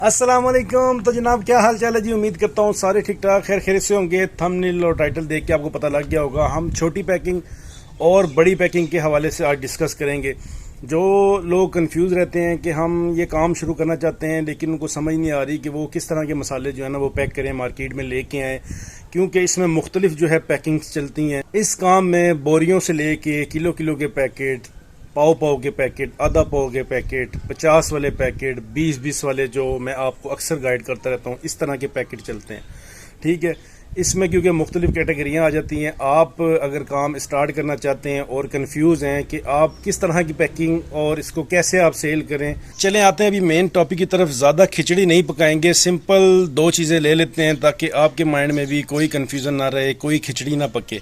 अस्सलाम वालेकुम। तो जनाब क्या हाल चाल है जी। उम्मीद करता हूँ सारे ठीक ठाक खैर खैरियत से होंगे। थंबनेल और टाइटल देख के आपको पता लग गया होगा। हम छोटी पैकिंग और बड़ी पैकिंग के हवाले से आज डिस्कस करेंगे। जो लोग कंफ्यूज रहते हैं कि हम ये काम शुरू करना चाहते हैं लेकिन उनको समझ नहीं आ रही कि वो किस तरह के मसाले जो है ना वो पैक करें, मार्केट में लेके आएँ, क्योंकि इसमें मुख्तलिफ जो है पैकिंग्स चलती हैं। इस काम में बोरियों से लेके किलो किलो के पैकेट, पाव पाव के पैकेट, आधा पाव के पैकेट, 50 वाले पैकेट, 20-20 वाले जो मैं आपको अक्सर गाइड करता रहता हूँ, इस तरह के पैकेट चलते हैं। ठीक है, इसमें क्योंकि मुख्तलिफ कैटेगरियाँ आ जाती हैं। आप अगर काम स्टार्ट करना चाहते हैं और कंफ्यूज हैं कि आप किस तरह की पैकिंग और इसको कैसे आप सेल करें, चले आते हैं अभी मेन टॉपिक की तरफ। ज़्यादा खिचड़ी नहीं पकाएंगे, सिंपल दो चीज़ें ले लेते हैं ताकि आपके माइंड में भी कोई कन्फ्यूज़न ना रहे, कोई खिचड़ी ना पके।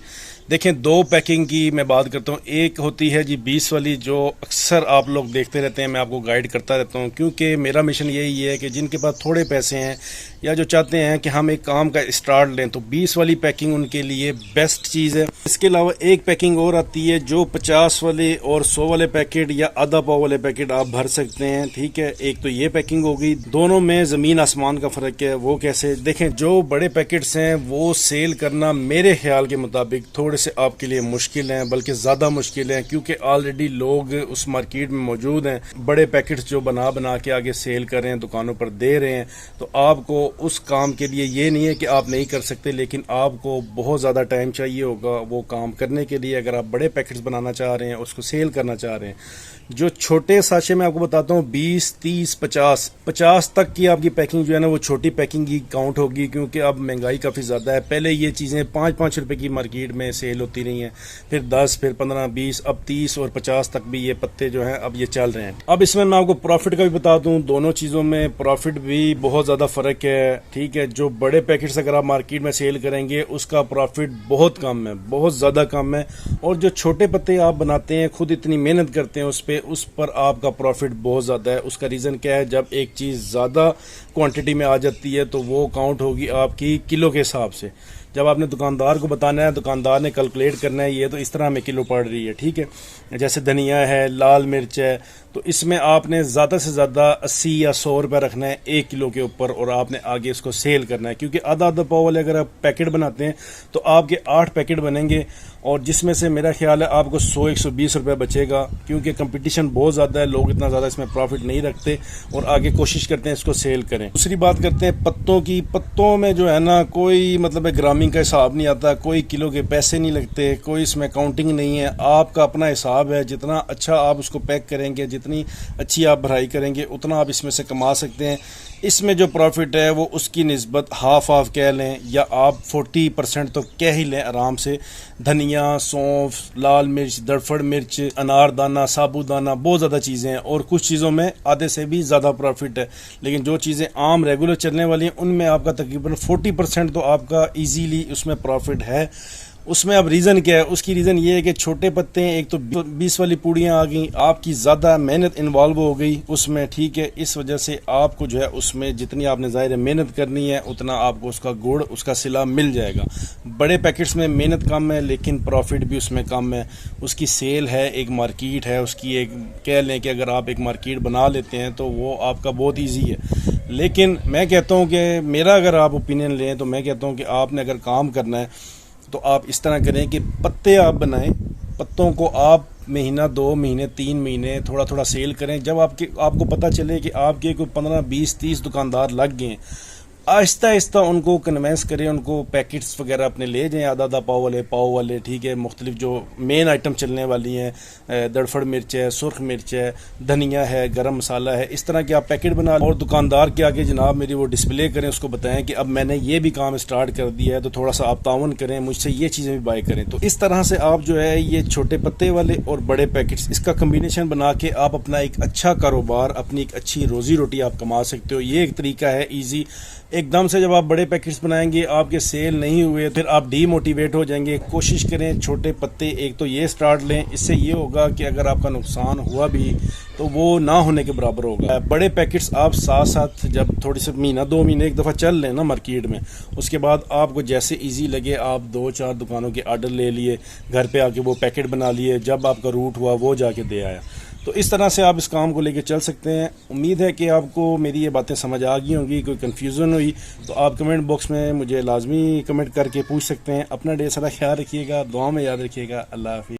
देखें, दो पैकिंग की मैं बात करता हूँ। एक होती है जी 20 वाली, जो अक्सर आप लोग देखते रहते हैं, मैं आपको गाइड करता रहता हूँ, क्योंकि मेरा मिशन यही है कि जिनके पास थोड़े पैसे हैं या जो चाहते हैं कि हम एक काम का स्टार्ट लें, तो 20 वाली पैकिंग उनके लिए बेस्ट चीज़ है। इसके अलावा एक पैकिंग और आती है जो 50 वाले और 100 वाले पैकेट या आधा पाव वाले पैकेट आप भर सकते हैं। ठीक है, एक तो ये पैकिंग होगी। दोनों में ज़मीन आसमान का फ़र्क है। वो कैसे? देखें, जो बड़े पैकेट्स हैं वो सेल करना मेरे ख्याल के मुताबिक थोड़े से आपके लिए मुश्किल हैं, बल्कि ज़्यादा मुश्किल हैं, क्योंकि ऑलरेडी लोग उस मार्केट में मौजूद हैं। बड़े पैकेट्स जो बना बना के आगे सेल कर रहे हैं, दुकानों पर दे रहे हैं। तो आपको उस काम के लिए ये नहीं है कि आप नहीं कर सकते, लेकिन आपको बहुत ज़्यादा टाइम चाहिए होगा वो काम करने के लिए। अगर आप बड़े पैकेट्स बनाना चाह रहे हैं, उसको सेल करना चाह रहे हैं। जो छोटे साशे में आपको बताता हूँ 20, 30, 50 तक की आपकी पैकिंग जो है ना वो छोटी पैकिंग की काउंट होगी, क्योंकि अब महंगाई काफ़ी ज़्यादा है। पहले ये चीज़ें 5-5 रुपए की मार्केट में सेल होती रही हैं, फिर 10, फिर 15, 20, अब 30 और 50 तक भी ये पत्ते जो हैं अब ये चल रहे हैं। अब इसमें मैं आपको प्रॉफिट का भी बता दूँ। दोनों चीज़ों में प्रॉफिट भी बहुत ज़्यादा फ़र्क है। ठीक है, जो बड़े पैकेट्स अगर आप मार्केट में सेल करेंगे उसका प्रॉफिट बहुत कम है, बहुत ज़्यादा कम है। और जो छोटे पत्ते आप बनाते हैं, खुद इतनी मेहनत करते हैं उस पर आपका प्रॉफिट बहुत ज़्यादा है। उसका रीज़न क्या है? जब एक चीज़ ज़्यादा क्वांटिटी में आ जाती है तो वो काउंट होगी आपकी किलो के हिसाब से। जब आपने दुकानदार को बताना है, दुकानदार ने कैलकुलेट करना है ये तो इस तरह में किलो पड़ रही है। ठीक है, जैसे धनिया है, लाल मिर्च है, तो इसमें आपने ज़्यादा से ज़्यादा 80 या 100 रुपये रखना है 1 किलो के ऊपर, और आपने आगे इसको सेल करना है। क्योंकि आधा आधा पाव वाले अगर आप पैकेट बनाते हैं तो आपके 8 पैकेट बनेंगे, और जिसमें से मेरा ख्याल है आपको 100-120 रुपये बचेगा, क्योंकि कंपटीशन बहुत ज़्यादा है। लोग इतना ज़्यादा इसमें प्रॉफिट नहीं रखते और आगे कोशिश करते हैं इसको सेल करें। दूसरी बात करते हैं पत्तों की। पत्तों में जो है ना कोई मतलब ग्रामिंग का हिसाब नहीं आता, कोई किलो के पैसे नहीं लगते, कोई इसमें काउंटिंग नहीं है। आपका अपना हिसाब है। जितना अच्छा आप उसको पैक करेंगे, जितनी अच्छी आप भराई करेंगे, उतना आप इसमें से कमा सकते हैं। इसमें जो प्रॉफिट है वो उसकी निस्बत हाफ कह लें, या आप 40% तो कह ही लें आराम से। धनिया, सौंफ, लाल मिर्च, दड़फड़ मिर्च, अनारदाना, साबूदाना, बहुत ज़्यादा चीज़ें हैं, और कुछ चीज़ों में आधे से भी ज़्यादा प्रॉफिट है। लेकिन जो चीज़ें आम रेगुलर चलने वाली हैं उनमें आपका तकरीबन 40% तो आपका ईजीली उसमें प्रॉफिट है। उसमें अब रीज़न क्या है? उसकी रीज़न ये है कि छोटे पत्ते हैं, एक तो 20 वाली पूड़ियाँ आ गई, आपकी ज़्यादा मेहनत इन्वॉल्व हो गई उसमें। ठीक है, इस वजह से आपको जो है उसमें जितनी आपने ज़ाहिर मेहनत करनी है उतना आपको उसका गुड़, उसका सिला मिल जाएगा। बड़े पैकेट्स में मेहनत कम है लेकिन प्रॉफिट भी उसमें कम है। उसकी सेल है, एक मार्केट है उसकी, एक कह लें कि अगर आप एक मार्केट बना लेते हैं तो वो आपका बहुत ईजी है। लेकिन मैं कहता हूँ कि मेरा अगर आप ओपिनियन लें तो मैं कहता हूँ कि आपने अगर काम करना है तो आप इस तरह करें कि पत्ते आप बनाएं। पत्तों को आप महीना, 2 महीने, 3 महीने थोड़ा थोड़ा सेल करें। जब आपको पता चले कि आपके कोई 15, 20, 30 दुकानदार लग गए, आहिस्ता आहिस्ता उनको कन्वेंस करें, उनको पैकेट्स वगैरह अपने ले जाएं, आधा आधा पाव वाले। ठीक है, मुख्तलिफ जो मेन आइटम चलने वाली हैं, दड़फड़ मिर्च है, सुर्ख मिर्च है, धनिया है, गरम मसाला है, इस तरह के आप पैकेट बना लें और दुकानदार के आगे जनाब मेरी वो डिस्प्ले करें। उसको बताएं कि अब मैंने ये भी काम स्टार्ट कर दिया है, तो थोड़ा सा आप तावन करें, मुझसे ये चीज़ें भी बाय करें। तो इस तरह से आप जो है ये छोटे पत्ते वाले और बड़े पैकेट्स, इसका कम्बिनेशन बना के आप अपना एक अच्छा कारोबार, अपनी एक अच्छी रोजी रोटी आप कमा सकते हो। ये एक तरीका है ईजी। एकदम से जब आप बड़े पैकेट्स बनाएंगे, आपके सेल नहीं हुए, फिर आप डीमोटिवेट हो जाएंगे। कोशिश करें छोटे पत्ते एक तो ये स्टार्ट लें। इससे ये होगा कि अगर आपका नुकसान हुआ भी तो वो ना होने के बराबर होगा। बड़े पैकेट्स आप साथ साथ जब थोड़ी सी महीना, 2 महीने एक दफ़ा चल लें ना मार्केट में, उसके बाद आपको जैसे इजी लगे आप 2-4 दुकानों के आर्डर ले लिए, घर पे आके वो पैकेट बना लिए, जब आपका रूट हुआ वो जाके दे आया। तो इस तरह से आप इस काम को लेके चल सकते हैं। उम्मीद है कि आपको मेरी ये बातें समझ आ गई होंगी। कोई कन्फ्यूज़न हुई तो आप कमेंट बॉक्स में मुझे लाजमी कमेंट करके पूछ सकते हैं। अपना ढेर सारा ख्याल रखिएगा, दुआ में याद रखिएगा। अल्लाह हाफिज़।